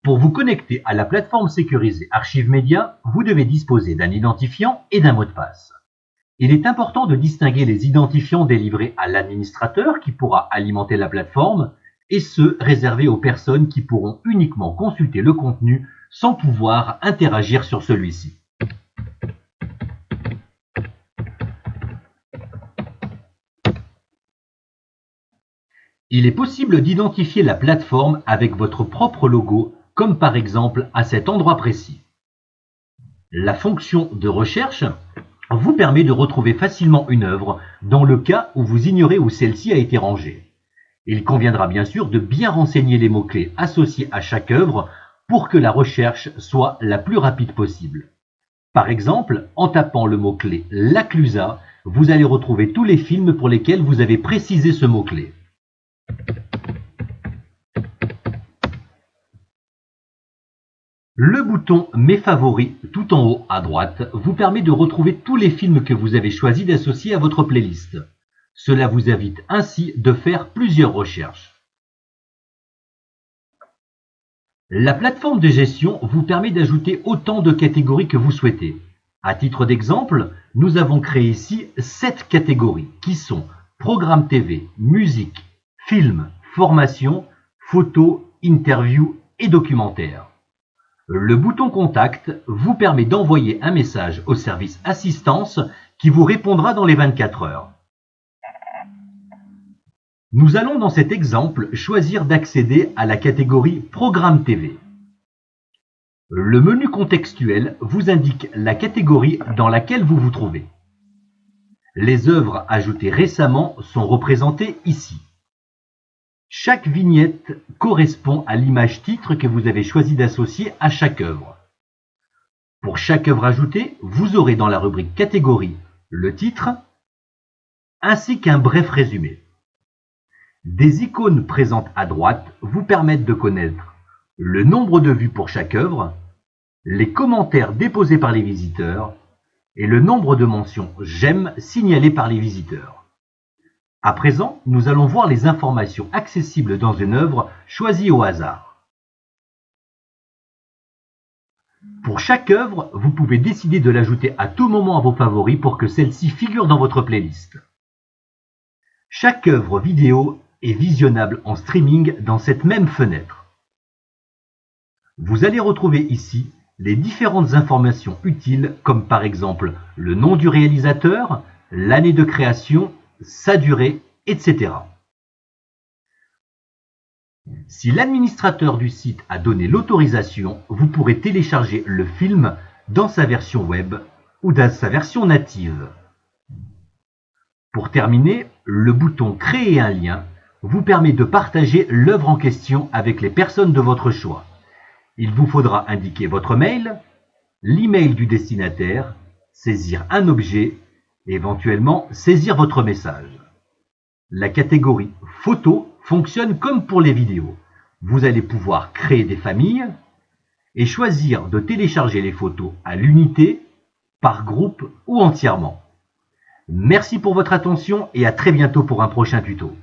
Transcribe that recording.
Pour vous connecter à la plateforme sécurisée Archive Média, vous devez disposer d'un identifiant et d'un mot de passe. Il est important de distinguer les identifiants délivrés à l'administrateur qui pourra alimenter la plateforme et ceux réservés aux personnes qui pourront uniquement consulter le contenu sans pouvoir interagir sur celui-ci. Il est possible d'identifier la plateforme avec votre propre logo, comme par exemple à cet endroit précis. La fonction de recherche vous permet de retrouver facilement une œuvre dans le cas où vous ignorez où celle-ci a été rangée. Il conviendra bien sûr de bien renseigner les mots-clés associés à chaque œuvre pour que la recherche soit la plus rapide possible. Par exemple, en tapant le mot-clé Laclusa, vous allez retrouver tous les films pour lesquels vous avez précisé ce mot-clé. Le bouton Mes favoris tout en haut à droite vous permet de retrouver tous les films que vous avez choisi d'associer à votre playlist. Cela vous invite ainsi de faire plusieurs recherches. La plateforme de gestion vous permet d'ajouter autant de catégories que vous souhaitez. À titre d'exemple, nous avons créé ici 7 catégories qui sont programme TV, musique, film, formation, photos, interviews et documentaires. Le bouton Contact vous permet d'envoyer un message au service assistance qui vous répondra dans les 24 heures. Nous allons dans cet exemple choisir d'accéder à la catégorie Programme TV. Le menu contextuel vous indique la catégorie dans laquelle vous vous trouvez. Les œuvres ajoutées récemment sont représentées ici. Chaque vignette correspond à l'image titre que vous avez choisi d'associer à chaque œuvre. Pour chaque œuvre ajoutée, vous aurez dans la rubrique catégorie le titre ainsi qu'un bref résumé. Des icônes présentes à droite vous permettent de connaître le nombre de vues pour chaque œuvre, les commentaires déposés par les visiteurs et le nombre de mentions j'aime signalées par les visiteurs. À présent, nous allons voir les informations accessibles dans une œuvre choisie au hasard. Pour chaque œuvre, vous pouvez décider de l'ajouter à tout moment à vos favoris pour que celle-ci figure dans votre playlist. Chaque œuvre vidéo est visionnable en streaming dans cette même fenêtre. Vous allez retrouver ici les différentes informations utiles comme par exemple le nom du réalisateur, l'année de création, sa durée, etc. Si l'administrateur du site a donné l'autorisation, vous pourrez télécharger le film dans sa version web ou dans sa version native. Pour terminer, le bouton Créer un lien vous permet de partager l'œuvre en question avec les personnes de votre choix. Il vous faudra indiquer votre mail, l'email du destinataire, saisir un objet et éventuellement saisir votre message. La catégorie photo fonctionne comme pour les vidéos. Vous allez pouvoir créer des familles et choisir de télécharger les photos à l'unité, par groupe ou entièrement. Merci pour votre attention et à très bientôt pour un prochain tuto.